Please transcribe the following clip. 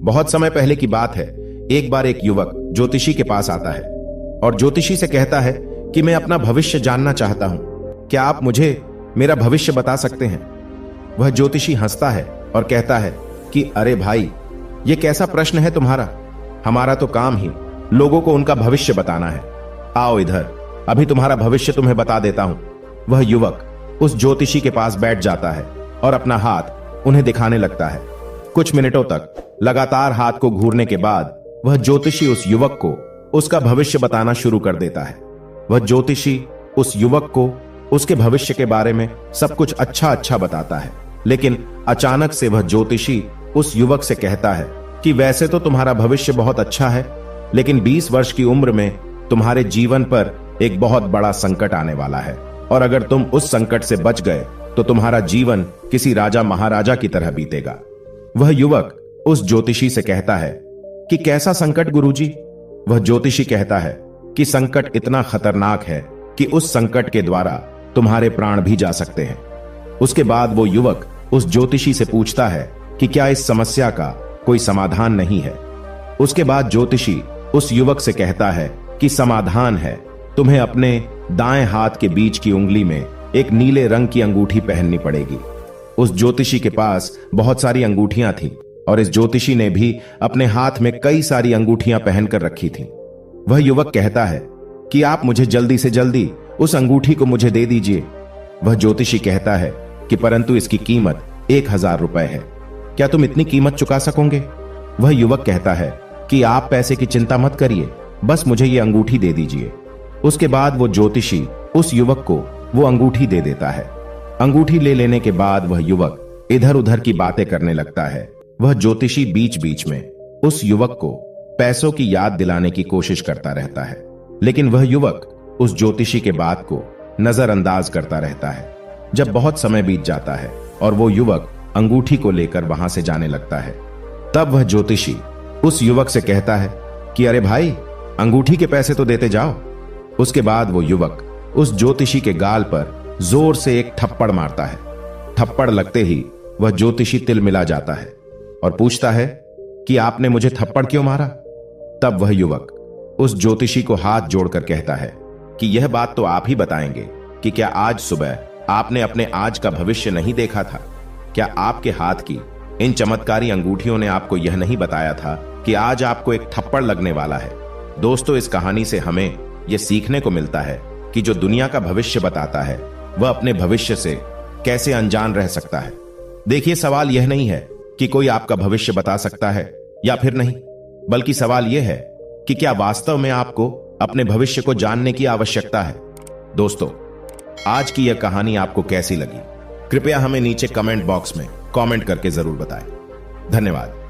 बहुत समय पहले की बात है। एक बार एक युवक ज्योतिषी के पास आता है और ज्योतिषी से कहता है कि मैं अपना भविष्य जानना चाहता हूं, क्या आप मुझे मेरा भविष्य बता सकते हैं? वह ज्योतिषी हंसता है और कहता है कि अरे भाई, यह कैसा प्रश्न है तुम्हारा? हमारा तो काम ही लोगों को उनका भविष्य बताना है। आओ इधर, अभी तुम्हारा भविष्य तुम्हें बता देता हूं। वह युवक उस ज्योतिषी के पास बैठ जाता है और अपना हाथ उन्हें दिखाने लगता है। कुछ मिनटों तक लगातार हाथ को घूरने के बाद वह ज्योतिषी उस युवक को उसका भविष्य बताना शुरू कर देता है। वह ज्योतिषी उस युवक को उसके भविष्य के बारे में सब कुछ अच्छा अच्छा बताता है, लेकिन अचानक से वह ज्योतिषी उस युवक से कहता है कि वैसे तो तुम्हारा भविष्य बहुत अच्छा है, लेकिन 20 वर्ष की उम्र में तुम्हारे जीवन पर एक बहुत बड़ा संकट आने वाला है, और अगर तुम उस संकट से बच गए तो तुम्हारा जीवन किसी राजा महाराजा की तरह बीतेगा। वह युवक उस ज्योतिषी से कहता है कि कैसा संकट गुरुजी? वह ज्योतिषी कहता है कि संकट इतना खतरनाक है कि उस संकट के द्वारा तुम्हारे प्राण भी जा सकते हैं। उसके बाद वो युवक उस ज्योतिषी से पूछता है कि क्या इस समस्या का कोई समाधान नहीं है? उसके बाद ज्योतिषी उस युवक से कहता है कि समाधान है, तुम्हें अपने दाएं हाथ के बीच की उंगली में एक नीले रंग की अंगूठी पहननी पड़ेगी। उस ज्योतिषी के पास बहुत सारी अंगूठियां थीं और इस ज्योतिषी ने भी अपने हाथ में कई सारी अंगूठियां पहनकर रखी थीं। वह युवक कहता है कि आप मुझे जल्दी से जल्दी उस अंगूठी को मुझे दे दीजिए। वह ज्योतिषी कहता है कि परंतु इसकी कीमत 1000 रुपए है, क्या तुम इतनी कीमत चुका सकोगे? वह युवक कहता है कि आप पैसे की चिंता मत करिए, बस मुझे ये अंगूठी दे दीजिए। उसके बाद वो ज्योतिषी उस युवक को वो अंगूठी दे देता है। अंगूठी ले लेने के बाद वह युवक इधर उधर की बातें करने लगता है। वह ज्योतिषी बीच बीच में उस युवक को पैसों की याद दिलाने की कोशिश करता रहता है, लेकिन वह युवक उस ज्योतिषी के बात को नजरअंदाज करता रहता है। जब बहुत समय बीत जाता है और वो युवक अंगूठी को लेकर वहां से जाने लगता है, तब वह ज्योतिषी उस युवक से कहता है कि अरे भाई, अंगूठी के पैसे तो देते जाओ। उसके बाद वो युवक उस ज्योतिषी के गाल पर जोर से एक थप्पड़ मारता है। थप्पड़ लगते ही वह ज्योतिषी तिलमिला जाता है और पूछता है कि आपने मुझे थप्पड़ क्यों मारा? तब वह युवक उस ज्योतिषी को हाथ जोड़कर कहता है कि यह बात तो आप ही बताएंगे कि क्या आज सुबह आपने अपने आज का भविष्य नहीं देखा था? क्या आपके हाथ की इन चमत्कारी अंगूठियों ने आपको यह नहीं बताया था कि आज आपको एक थप्पड़ लगने वाला है? दोस्तों, इस कहानी से हमें यह सीखने को मिलता है कि जो दुनिया का भविष्य बताता है वह अपने भविष्य से कैसे अनजान रह सकता है। देखिए, सवाल यह नहीं है कि कोई आपका भविष्य बता सकता है या फिर नहीं, बल्कि सवाल यह है कि क्या वास्तव में आपको अपने भविष्य को जानने की आवश्यकता है। दोस्तों, आज की यह कहानी आपको कैसी लगी? कृपया हमें नीचे कमेंट बॉक्स में कमेंट करके जरूर बताएं। धन्यवाद।